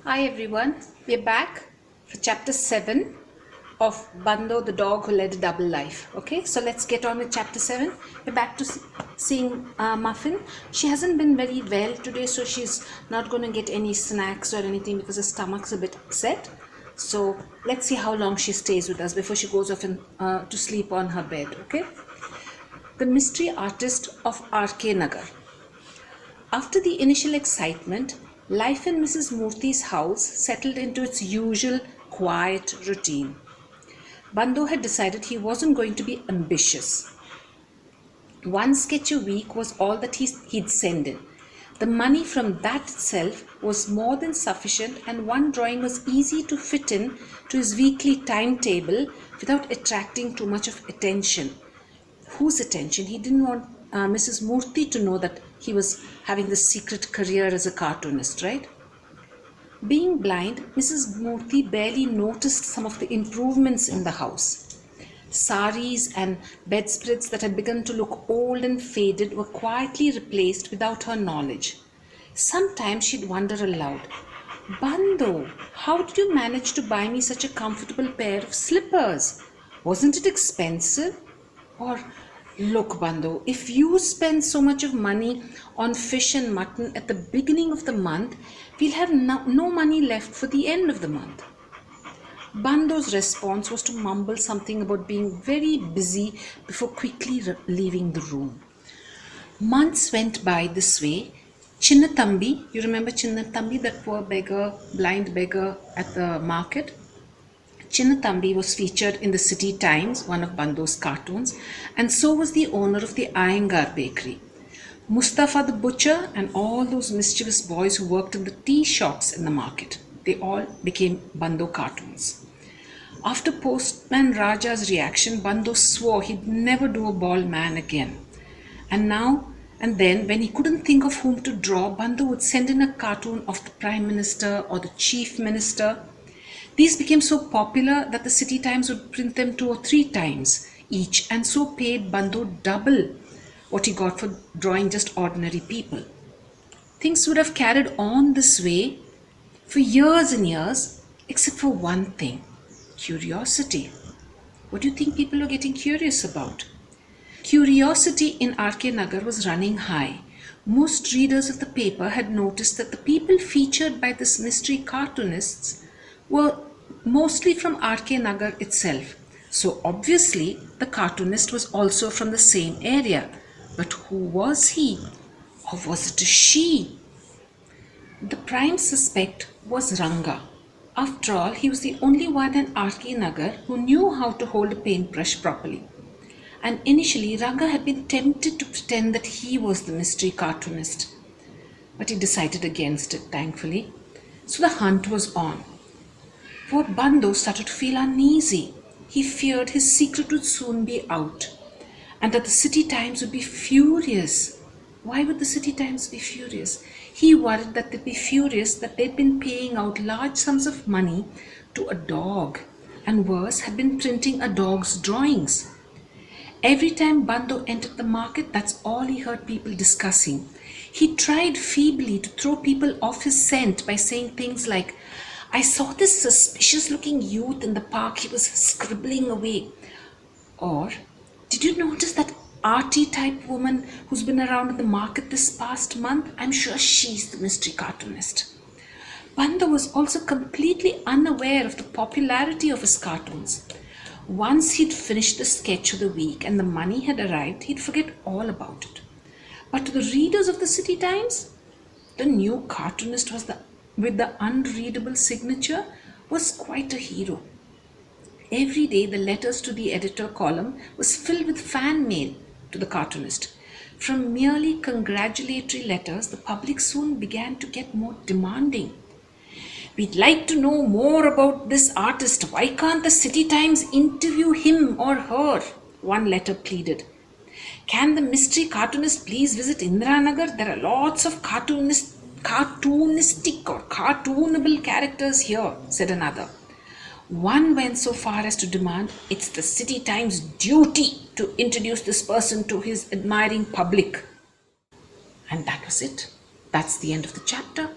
Hi everyone, we're back for chapter 7 of Bando, the dog who led a double life. Okay, so let's get on with chapter 7. We're back to seeing Muffin. She hasn't been very well today, so she's not going to get any snacks or anything because her stomach's a bit upset. So let's see how long she stays with us before she goes off to sleep on her bed. Okay, the mystery artist of R.K. Nagar. After the initial excitement, life in Mrs. Murthy's house settled into its usual quiet routine. Bando had decided he wasn't going to be ambitious. One sketch a week was all that he'd send in. The money from that itself was more than sufficient, and one drawing was easy to fit in to his weekly timetable without attracting too much of attention. Whose attention? He didn't want Mrs. Murthy to know that he was having this secret career as a cartoonist, right? Being blind, Mrs. Murthy barely noticed some of the improvements in the house. Saris and bedspreads that had begun to look old and faded were quietly replaced without her knowledge. Sometimes she'd wonder aloud, "Bando, how did you manage to buy me such a comfortable pair of slippers? Wasn't it expensive?" Or, "Look, Bando, if you spend so much of money on fish and mutton at the beginning of the month, we'll have no money left for the end of the month." Bando's response was to mumble something about being very busy before quickly leaving the room. Months went by this way. Chinnathambi, you remember Chinnathambi, that poor beggar, blind beggar at the market? Chinnathambi was featured in the City Times, one of Bando's cartoons, and so was the owner of the Iyengar bakery. Mustafa the butcher and all those mischievous boys who worked in the tea shops in the market, they all became Bando cartoons. After Postman Raja's reaction, Bando swore he'd never do a bald man again. And now and then, when he couldn't think of whom to draw, Bando would send in a cartoon of the Prime Minister or the Chief Minister. These became so popular that the City Times would print them 2 or 3 times each, and so paid Bando double what he got for drawing just ordinary people. Things would have carried on this way for years and years, except for one thing: curiosity. What do you think people were getting curious about? Curiosity in R.K. Nagar was running high. Most readers of the paper had noticed that the people featured by this mystery cartoonists were mostly from R.K. Nagar itself. So obviously the cartoonist was also from the same area. But who was he? Or was it a she? The prime suspect was Ranga. After all, he was the only one in R.K. Nagar who knew how to hold a paintbrush properly. And initially Ranga had been tempted to pretend that he was the mystery cartoonist. But he decided against it, thankfully. So the hunt was on. Poor Bando started to feel uneasy. He feared his secret would soon be out, and that the City Times would be furious. Why would the City Times be furious? He worried that they'd be furious that they'd been paying out large sums of money to a dog, and worse, had been printing a dog's drawings. Every time Bando entered the market, that's all he heard people discussing. He tried feebly to throw people off his scent by saying things like, "I saw this suspicious looking youth in the park, he was scribbling away." Or, "Did you notice that arty type woman who's been around in the market this past month? I'm sure she's the mystery cartoonist." Bando was also completely unaware of the popularity of his cartoons. Once he'd finished the sketch of the week and the money had arrived, he'd forget all about it. But to the readers of the City Times, the new cartoonist with the unreadable signature was quite a hero. Every day the letters to the editor column was filled with fan mail to the cartoonist. From merely congratulatory letters, the public soon began to get more demanding. "We'd like to know more about this artist. Why can't the City Times interview him or her?" one letter pleaded. "Can the mystery cartoonist please visit Indiranagar? There are lots of cartoonistic or cartoonable characters here," said another. One went so far as to demand it's the City Times' duty to introduce this person to his admiring public. And that was it. That's the end of the chapter.